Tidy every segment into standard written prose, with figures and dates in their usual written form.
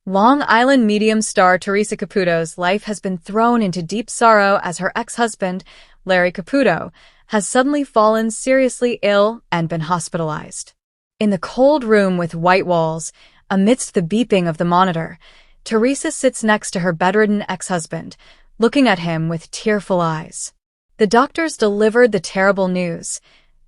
Long Island medium star Theresa Caputo's life has been thrown into deep sorrow as her ex-husband, Larry Caputo, has suddenly fallen seriously ill and been hospitalized. In the cold room with white walls, amidst the beeping of the monitor, Theresa sits next to her bedridden ex-husband, looking at him with tearful eyes. The doctors delivered the terrible news.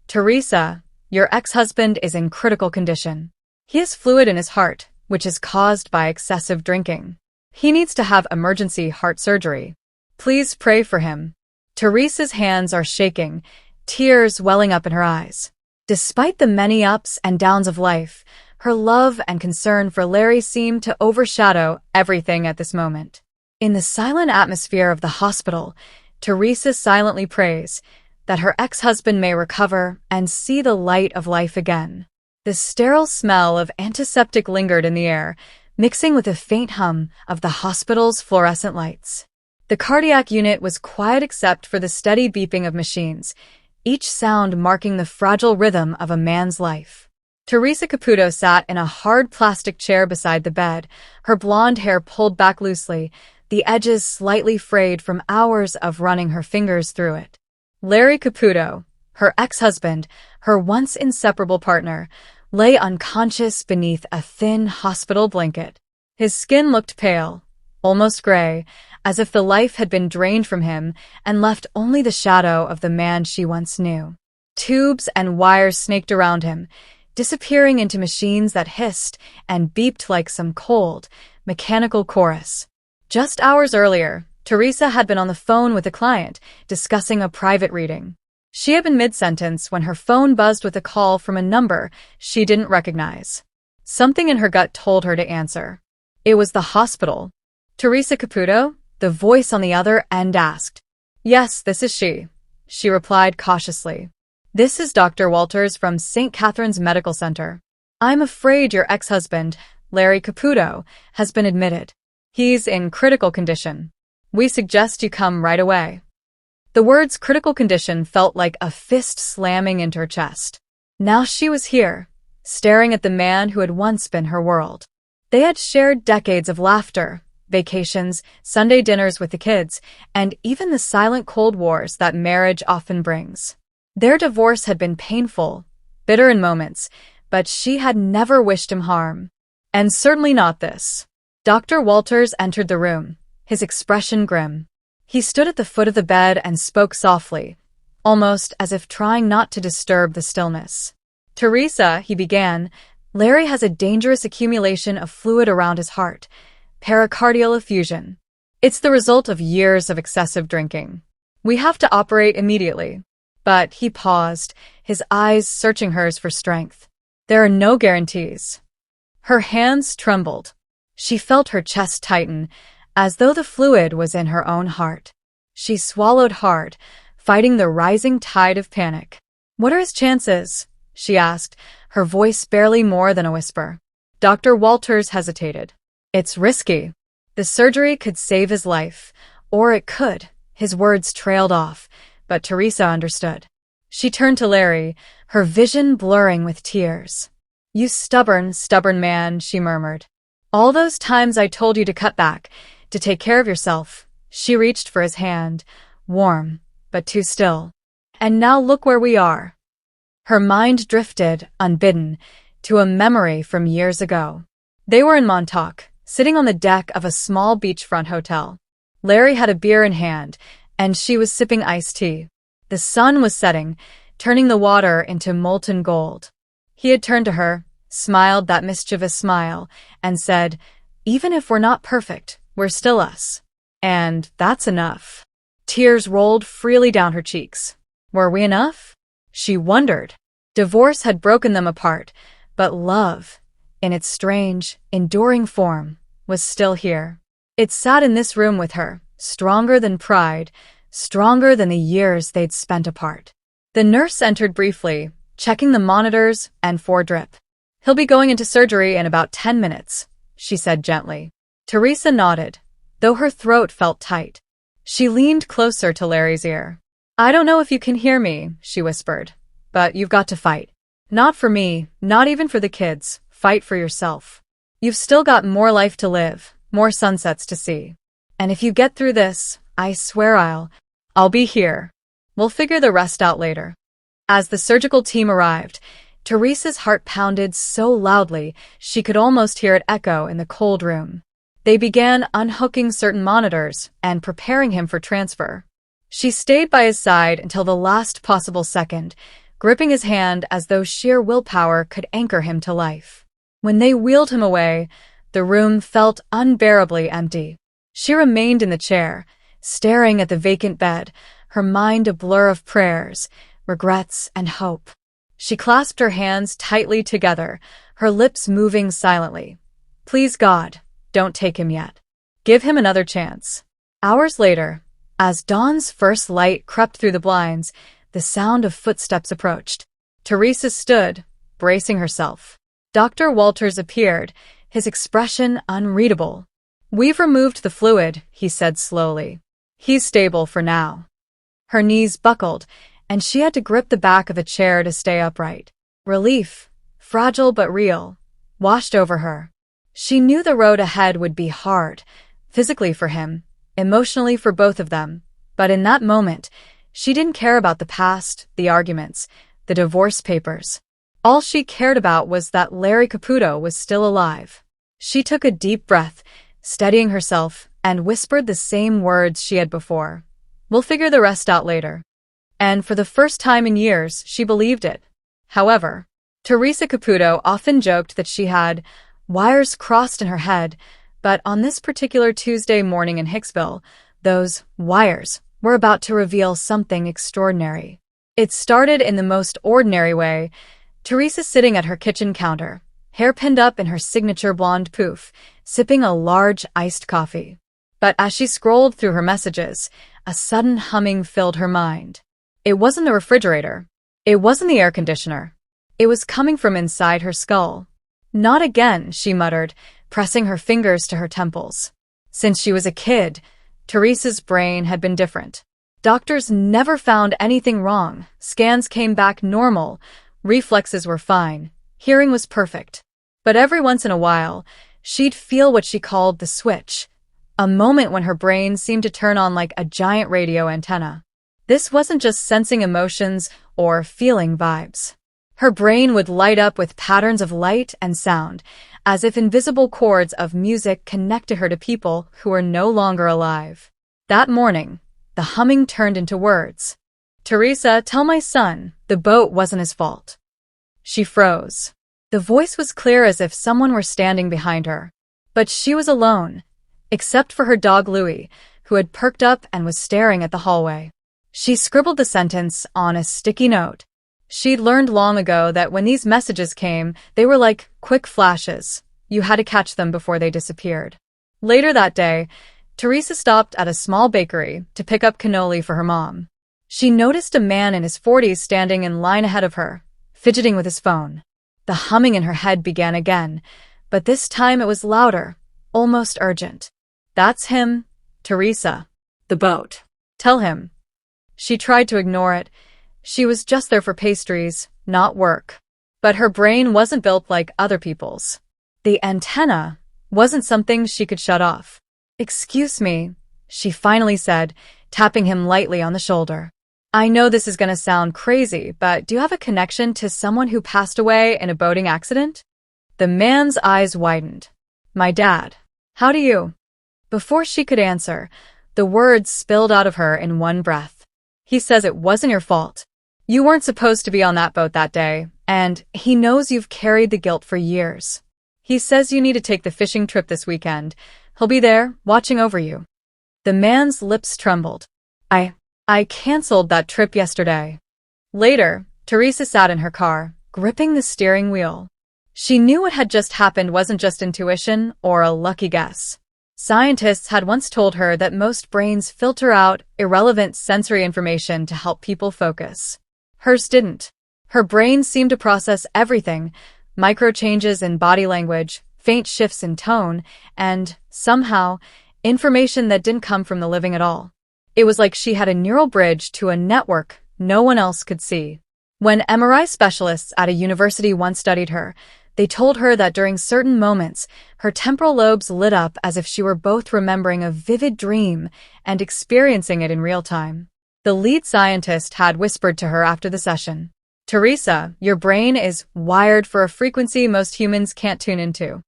"Theresa, your ex-husband is in critical condition. He has fluid in his heart, which is caused by excessive drinking. He needs to have emergency heart surgery. Please pray for him." Theresa's hands are shaking, tears welling up in her eyes. Despite the many ups and downs of life, her love and concern for Larry seem to overshadow everything at this moment. In the silent atmosphere of the hospital, Theresa silently prays that her ex-husband may recover and see the light of life again. The sterile smell of antiseptic lingered in the air, mixing with a faint hum of the hospital's fluorescent lights. The cardiac unit was quiet except for the steady beeping of machines, each sound marking the fragile rhythm of a man's life. Theresa Caputo sat in a hard plastic chair beside the bed, her blonde hair pulled back loosely, the edges slightly frayed from hours of running her fingers through it. Larry Caputo, her ex-husband, her once inseparable partner, lay unconscious beneath a thin hospital blanket. His skin looked pale, almost gray, as if the life had been drained from him and left only the shadow of the man she once knew. Tubes and wires snaked around him, disappearing into machines that hissed and beeped like some cold, mechanical chorus. Just hours earlier, Theresa had been on the phone with a client, discussing a private reading. She had been mid-sentence when her phone buzzed with a call from a number she didn't recognize. Something in her gut told her to answer. It was the hospital. "Theresa Caputo?" The voice on the other end asked. "Yes, this is she," she replied cautiously. "This is Dr. Walters from St. Catherine's Medical Center. I'm afraid your ex-husband, Larry Caputo, has been admitted. He's in critical condition. We suggest you come right away." The words critical condition felt like a fist slamming into her chest. Now she was here, staring at the man who had once been her world. They had shared decades of laughter, vacations, Sunday dinners with the kids, and even the silent cold wars that marriage often brings. Their divorce had been painful, bitter in moments, but she had never wished him harm. And certainly not this. Dr. Walters entered the room, his expression grim. He stood at the foot of the bed and spoke softly, almost as if trying not to disturb the stillness. "Theresa," he began, "Larry has a dangerous accumulation of fluid around his heart, pericardial effusion. It's the result of years of excessive drinking. We have to operate immediately." But he paused, his eyes searching hers for strength. "There are no guarantees." Her hands trembled. She felt her chest tighten, as though the fluid was in her own heart. She swallowed hard, fighting the rising tide of panic. "What are his chances?" she asked, her voice barely more than a whisper. Dr. Walters hesitated. "It's risky. The surgery could save his life, or it could." His words trailed off, but Theresa understood. She turned to Larry, her vision blurring with tears. "You stubborn man," she murmured. "All those times I told you to cut back, to take care of yourself." She reached for his hand, warm, but too still. "And now look where we are." Her mind drifted, unbidden, to a memory from years ago. They were in Montauk, sitting on the deck of a small beachfront hotel. Larry had a beer in hand, and she was sipping iced tea. The sun was setting, turning the water into molten gold. He had turned to her, smiled that mischievous smile, and said, "Even if we're not perfect, we're still us. And that's enough." Tears rolled freely down her cheeks. Were we enough? She wondered. Divorce had broken them apart, but love, in its strange, enduring form, was still here. It sat in this room with her, stronger than pride, stronger than the years they'd spent apart. The nurse entered briefly, checking the monitors and for drip. "He'll be going into surgery in about 10 minutes, she said gently. Theresa nodded, though her throat felt tight. She leaned closer to Larry's ear. "I don't know if you can hear me," she whispered, "but you've got to fight. Not for me, not even for the kids. Fight for yourself." You've still got more life to live, more sunsets to see. And if you get through this, I swear I'll be here. We'll figure the rest out later. As the surgical team arrived, Theresa's heart pounded so loudly she could almost hear it echo in the cold room. They began unhooking certain monitors and preparing him for transfer. She stayed by his side until the last possible second, gripping his hand as though sheer willpower could anchor him to life. When they wheeled him away, the room felt unbearably empty. She remained in the chair, staring at the vacant bed, her mind a blur of prayers, regrets, and hope. She clasped her hands tightly together, her lips moving silently. Please God, don't take him yet. Give him another chance. Hours later, as dawn's first light crept through the blinds, the sound of footsteps approached. Theresa stood, bracing herself. Dr. Walters appeared, his expression unreadable. We've removed the fluid, he said slowly. He's stable for now. Her knees buckled, and she had to grip the back of a chair to stay upright. Relief, fragile but real, washed over her. She knew the road ahead would be hard, physically for him, emotionally for both of them, but in that moment, she didn't care about the past, the arguments, the divorce papers. All she cared about was that Larry Caputo was still alive. She took a deep breath, steadying herself, and whispered the same words she had before. We'll figure the rest out later. And for the first time in years, she believed it. However, Theresa Caputo often joked that she had wires crossed in her head, but on this particular Tuesday morning in Hicksville, those wires were about to reveal something extraordinary. It started in the most ordinary way. Theresa sitting at her kitchen counter, hair pinned up in her signature blonde poof, sipping a large iced coffee. But as she scrolled through her messages, a sudden humming filled her mind. It wasn't the refrigerator. It wasn't the air conditioner. It was coming from inside her skull. Not again, she muttered, pressing her fingers to her temples. Since she was a kid, Theresa's brain had been different. Doctors never found anything wrong. Scans came back normal. Reflexes were fine. Hearing was perfect. But every once in a while, she'd feel what she called the switch. A moment when her brain seemed to turn on like a giant radio antenna. This wasn't just sensing emotions or feeling vibes. Her brain would light up with patterns of light and sound, as if invisible chords of music connected her to people who were no longer alive. That morning, the humming turned into words. Theresa, tell my son, the boat wasn't his fault. She froze. The voice was clear as if someone were standing behind her. But she was alone, except for her dog Louie, who had perked up and was staring at the hallway. She scribbled the sentence on a sticky note. She'd learned long ago that when these messages came, they were like quick flashes. You had to catch them before they disappeared. Later that day, Theresa stopped at a small bakery to pick up cannoli for her mom. She noticed a man in his 40s standing in line ahead of her, fidgeting with his phone. The humming in her head began again, but this time it was louder, almost urgent. That's him, Theresa. The boat. Tell him. She tried to ignore it. She was just there for pastries, not work. But her brain wasn't built like other people's. The antenna wasn't something she could shut off. Excuse me, she finally said, tapping him lightly on the shoulder. I know this is going to sound crazy, but do you have a connection to someone who passed away in a boating accident? The man's eyes widened. My dad. How do you? Before she could answer, the words spilled out of her in one breath. He says it wasn't your fault. You weren't supposed to be on that boat that day, and he knows you've carried the guilt for years. He says you need to take the fishing trip this weekend. He'll be there, watching over you. The man's lips trembled. I canceled that trip yesterday. Later, Theresa sat in her car, gripping the steering wheel. She knew what had just happened wasn't just intuition or a lucky guess. Scientists had once told her that most brains filter out irrelevant sensory information to help people focus. Hers didn't. Her brain seemed to process everything, micro changes in body language, faint shifts in tone, and, somehow, information that didn't come from the living at all. It was like she had a neural bridge to a network no one else could see. When MRI specialists at a university once studied her, They told her that during certain moments, her temporal lobes lit up as if she were both remembering a vivid dream and experiencing it in real time. The lead scientist had whispered to her after the session, "Theresa, your brain is wired for a frequency most humans can't tune into."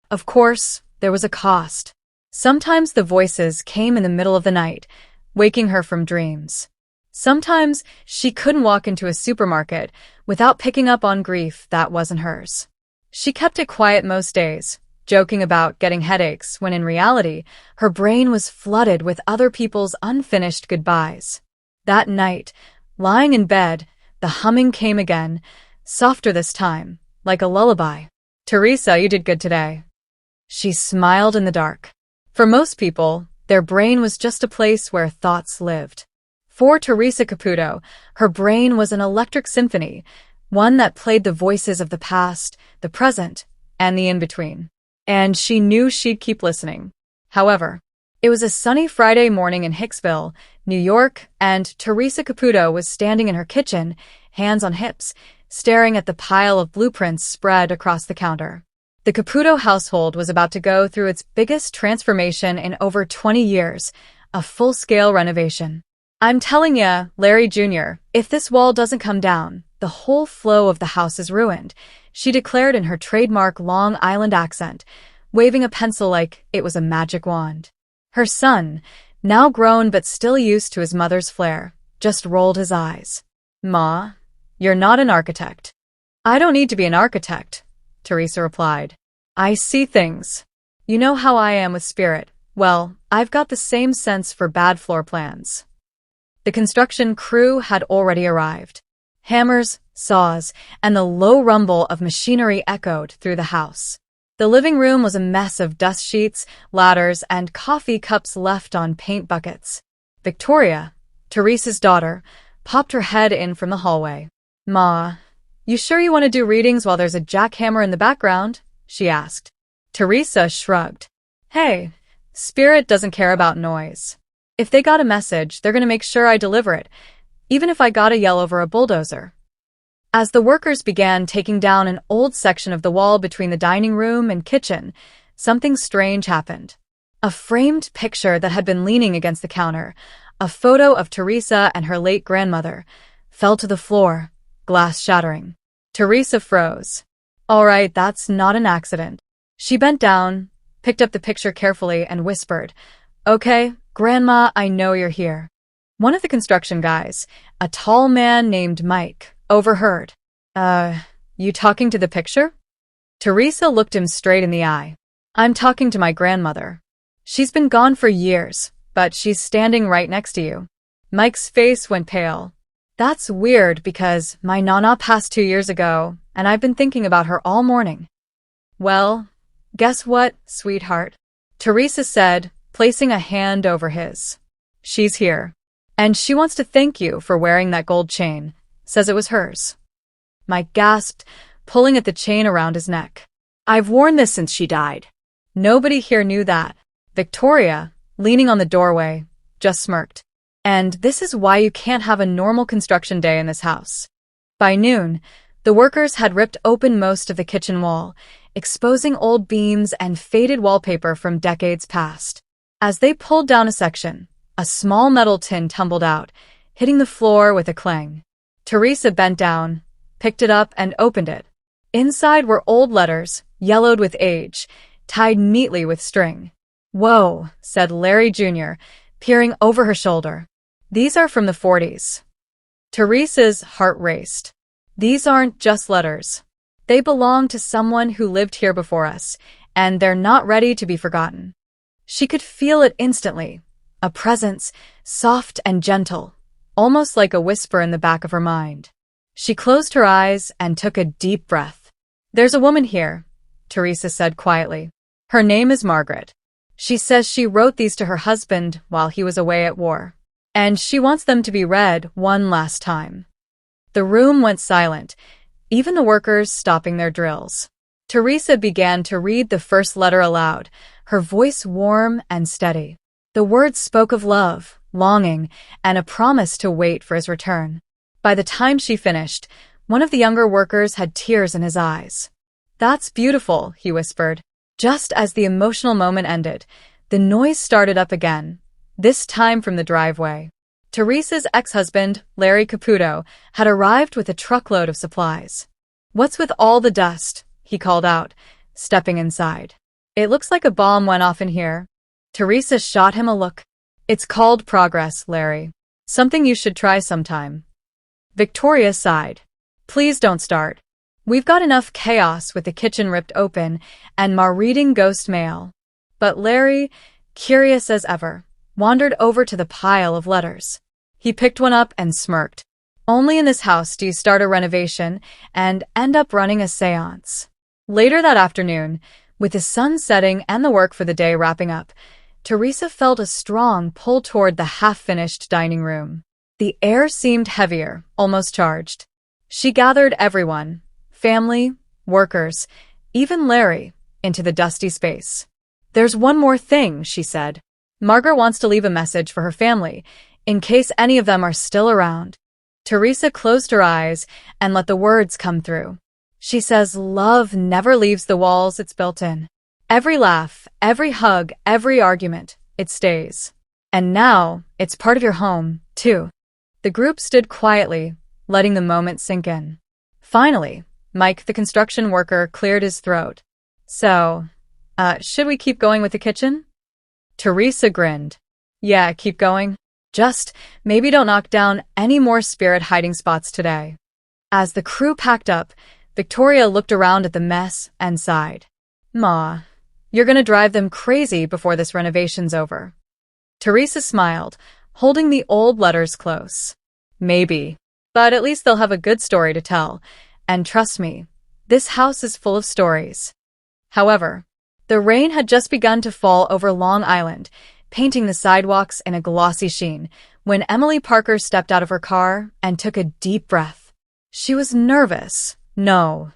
Of course, there was a cost. Sometimes the voices came in the middle of the night, waking her from dreams. Sometimes she couldn't walk into a supermarket without picking up on grief that wasn't hers. She kept it quiet most days, joking about getting headaches when in reality, her brain was flooded with other people's unfinished goodbyes. That night, lying in bed, the humming came again, softer this time, like a lullaby. "Theresa, you did good today." She smiled in the dark. For most people, their brain was just a place where thoughts lived. For Theresa Caputo, her brain was an electric symphony, one that played the voices of the past, the present, and the in-between. And she knew she'd keep listening. However, it was a sunny Friday morning in Hicksville, New York, and Theresa Caputo was standing in her kitchen, hands on hips, staring at the pile of blueprints spread across the counter. The Caputo household was about to go through its biggest transformation in over 20 years, a full-scale renovation. "I'm telling ya, Larry Jr., if this wall doesn't come down, the whole flow of the house is ruined," she declared in her trademark Long Island accent, waving a pencil like it was a magic wand. Her son, now grown but still used to his mother's flair, just rolled his eyes. "Ma, you're not an architect." "I don't need to be an architect," Theresa replied. "I see things. You know how I am with spirit. Well, I've got the same sense for bad floor plans." The construction crew had already arrived. Hammers, saws, and the low rumble of machinery echoed through the house. The living room was a mess of dust sheets, ladders, and coffee cups left on paint buckets. Victoria, Theresa's daughter, popped her head in from the hallway. "Ma, you sure you want to do readings while there's a jackhammer in the background?" she asked. Theresa shrugged. "Hey, spirit doesn't care about noise. If they got a message, they're going to make sure I deliver it, even if I gotta yell over a bulldozer." As the workers began taking down an old section of the wall between the dining room and kitchen, something strange happened. A framed picture that had been leaning against the counter, a photo of Theresa and her late grandmother, fell to the floor, glass shattering. Theresa froze. "All right, that's not an accident." She bent down, picked up the picture carefully, and whispered, "Okay, Grandma, I know you're here." One of the construction guys, a tall man named Mike, overheard. You talking to the picture?" Theresa looked him straight in the eye. "I'm talking to my grandmother. She's been gone for years, but she's standing right next to you." Mike's face went pale. "That's weird because my nana passed 2 years ago, and I've been thinking about her all morning." "Well, guess what, sweetheart?" Theresa said, placing a hand over his. "She's here. And she wants to thank you for wearing that gold chain. Says it was hers." Mike gasped, pulling at the chain around his neck. "I've worn this since she died." Nobody here knew that. Victoria, leaning on the doorway, just smirked. "And this is why you can't have a normal construction day in this house." By noon, the workers had ripped open most of the kitchen wall, exposing old beams and faded wallpaper from decades past. As they pulled down a section, a small metal tin tumbled out, hitting the floor with a clang. Theresa bent down, picked it up, and opened it. Inside were old letters, yellowed with age, tied neatly with string. "Whoa," said Larry Jr., peering over her shoulder. "These are from the 40s. Theresa's heart raced. "These aren't just letters. They belong to someone who lived here before us, and they're not ready to be forgotten." She could feel it instantly. A presence, soft and gentle, almost like a whisper in the back of her mind. She closed her eyes and took a deep breath. "There's a woman here," Theresa said quietly. "Her name is Margaret. She says she wrote these to her husband while he was away at war. And she wants them to be read one last time." The room went silent, even the workers stopping their drills. Theresa began to read the first letter aloud, her voice warm and steady. The words spoke of love, longing, and a promise to wait for his return. By the time she finished, one of the younger workers had tears in his eyes. That's beautiful, he whispered. Just as the emotional moment ended, the noise started up again, this time from the driveway. Theresa's ex-husband, Larry Caputo, had arrived with a truckload of supplies. "What's with all the dust?" he called out, stepping inside. "It looks like a bomb went off in here." Theresa shot him a look. "It's called progress, Larry. Something you should try sometime." Victoria sighed. "Please don't start. We've got enough chaos with the kitchen ripped open and Ma reading ghost mail." But Larry, curious as ever, wandered over to the pile of letters. He picked one up and smirked. "Only in this house do you start a renovation and end up running a seance." Later that afternoon, with the sun setting and the work for the day wrapping up, Theresa felt a strong pull toward the half-finished dining room. The air seemed heavier, almost charged. She gathered everyone, family, workers, even Larry, into the dusty space. "There's one more thing," she said. "Margaret wants to leave a message for her family, in case any of them are still around." Theresa closed her eyes and let the words come through. She says love never leaves the walls it's built in. Every laugh, every hug, every argument, it stays. And now, it's part of your home, too. The group stood quietly, letting the moment sink in. Finally, Mike, the construction worker, cleared his throat. "So, should we keep going with the kitchen?" Theresa grinned. "Yeah, keep going. Just, maybe don't knock down any more spirit hiding spots today." As the crew packed up, Victoria looked around at the mess and sighed. "Ma, you're gonna drive them crazy before this renovation's over." Theresa smiled, holding the old letters close. "Maybe. But at least they'll have a good story to tell. And trust me, this house is full of stories." However, the rain had just begun to fall over Long Island, painting the sidewalks in a glossy sheen, when Emily Parker stepped out of her car and took a deep breath. She was nervous, no,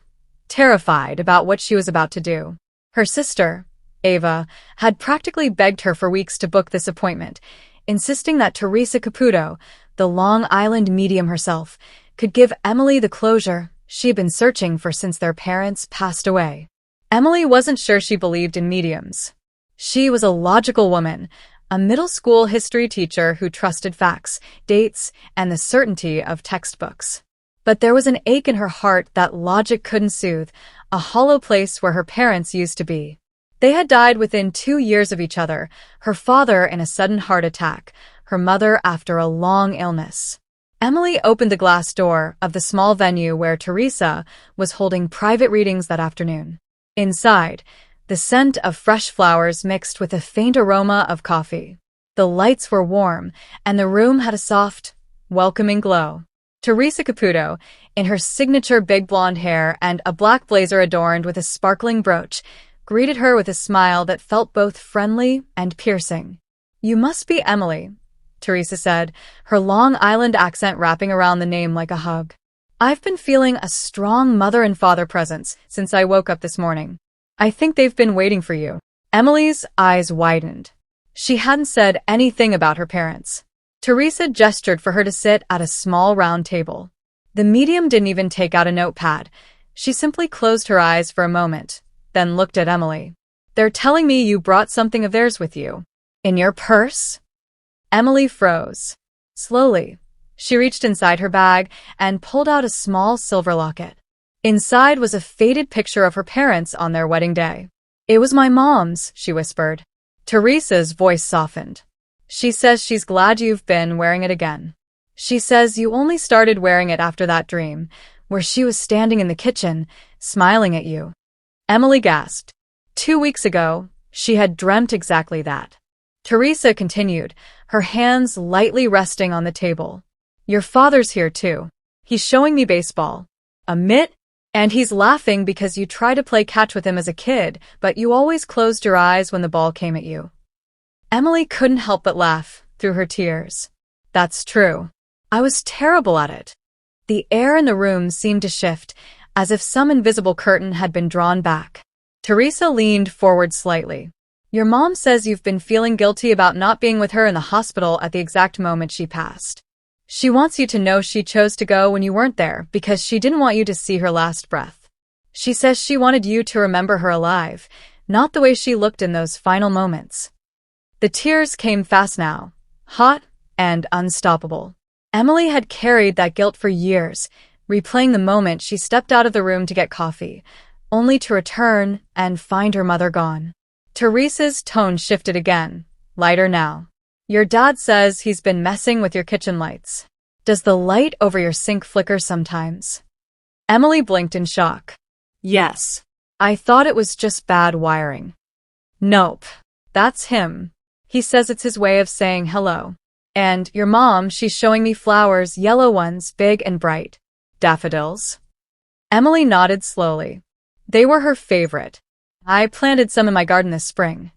terrified about what she was about to do. Her sister, Ava, had practically begged her for weeks to book this appointment, insisting that Theresa Caputo, the Long Island medium herself, could give Emily the closure she had been searching for since their parents passed away. Emily wasn't sure she believed in mediums. She was a logical woman, a middle school history teacher who trusted facts, dates, and the certainty of textbooks. But there was an ache in her heart that logic couldn't soothe, a hollow place where her parents used to be. They had died within 2 years of each other, her father in a sudden heart attack, her mother after a long illness. Emily opened the glass door of the small venue where Theresa was holding private readings that afternoon. Inside, the scent of fresh flowers mixed with a faint aroma of coffee. The lights were warm, and the room had a soft, welcoming glow. Theresa Caputo, in her signature big blonde hair and a black blazer adorned with a sparkling brooch, greeted her with a smile that felt both friendly and piercing. "You must be Emily," Theresa said, her Long Island accent wrapping around the name like a hug. "I've been feeling a strong mother and father presence since I woke up this morning. I think they've been waiting for you." Emily's eyes widened. She hadn't said anything about her parents. Theresa gestured for her to sit at a small round table. The medium didn't even take out a notepad. She simply closed her eyes for a moment, then looked at Emily. "They're telling me you brought something of theirs with you. In your purse?" Emily froze. Slowly, she reached inside her bag and pulled out a small silver locket. Inside was a faded picture of her parents on their wedding day. "It was my mom's," she whispered. Theresa's voice softened. "She says she's glad you've been wearing it again. She says you only started wearing it after that dream, where she was standing in the kitchen, smiling at you." Emily gasped. 2 weeks ago, she had dreamt exactly that. Theresa continued, her hands lightly resting on the table. "Your father's here too. He's showing me baseball. A mitt? And he's laughing because you tried to play catch with him as a kid, but you always closed your eyes when the ball came at you." Emily couldn't help but laugh through her tears. "That's true. I was terrible at it." The air in the room seemed to shift, as if some invisible curtain had been drawn back. Theresa leaned forward slightly. "Your mom says you've been feeling guilty about not being with her in the hospital at the exact moment she passed. She wants you to know she chose to go when you weren't there because she didn't want you to see her last breath. She says she wanted you to remember her alive, not the way she looked in those final moments. The tears came fast now, hot and unstoppable. Emily had carried that guilt for years, replaying the moment she stepped out of the room to get coffee, only to return and find her mother gone. Theresa's tone shifted again, lighter now. Your dad says he's been messing with your kitchen lights. Does the light over your sink flicker sometimes? Emily blinked in shock. Yes. I thought it was just bad wiring. Nope. That's him. He says it's his way of saying hello. And your mom, she's showing me flowers, yellow ones, big and bright. Daffodils? Emily nodded slowly. They were her favorite. I planted some in my garden this spring.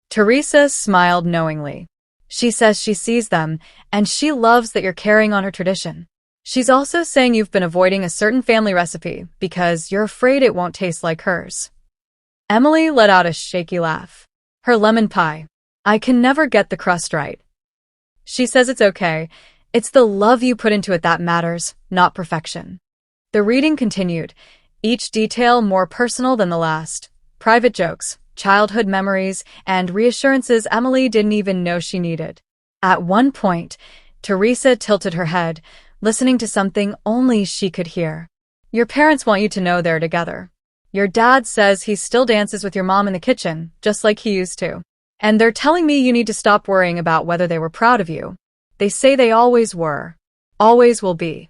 Theresa smiled knowingly. She says she sees them, and she loves that you're carrying on her tradition. She's also saying you've been avoiding a certain family recipe because you're afraid it won't taste like hers. Emily let out a shaky laugh. Her lemon pie. I can never get the crust right. She says it's okay. It's the love you put into it that matters, not perfection. The reading continued, each detail more personal than the last. Private jokes, childhood memories, and reassurances Emily didn't even know she needed. At one point, Theresa tilted her head, listening to something only she could hear. Your parents want you to know they're together. Your dad says he still dances with your mom in the kitchen, just like he used to. And they're telling me you need to stop worrying about whether they were proud of you. They say they always were. Always will be.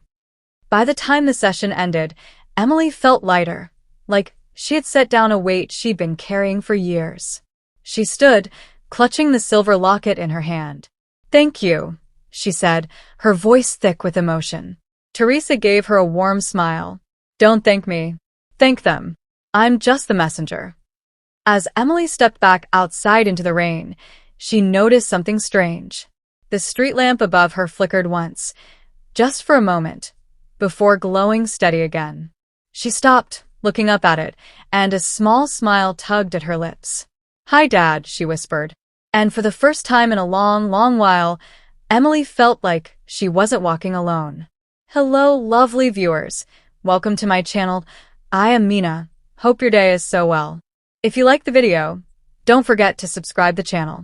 By the time the session ended, Emily felt lighter, like she had set down a weight she'd been carrying for years. She stood, clutching the silver locket in her hand. Thank you, she said, her voice thick with emotion. Theresa gave her a warm smile. Don't thank me. Thank them. I'm just the messenger. As Emily stepped back outside into the rain, she noticed something strange. The street lamp above her flickered once, just for a moment, before glowing steady again. She stopped, looking up at it, and a small smile tugged at her lips. Hi, Dad, she whispered. And for the first time in a long, long while, Emily felt like she wasn't walking alone. Hello, lovely viewers. Welcome to my channel. I am Mina. Hope your day is so well. If you like the video, don't forget to subscribe the channel.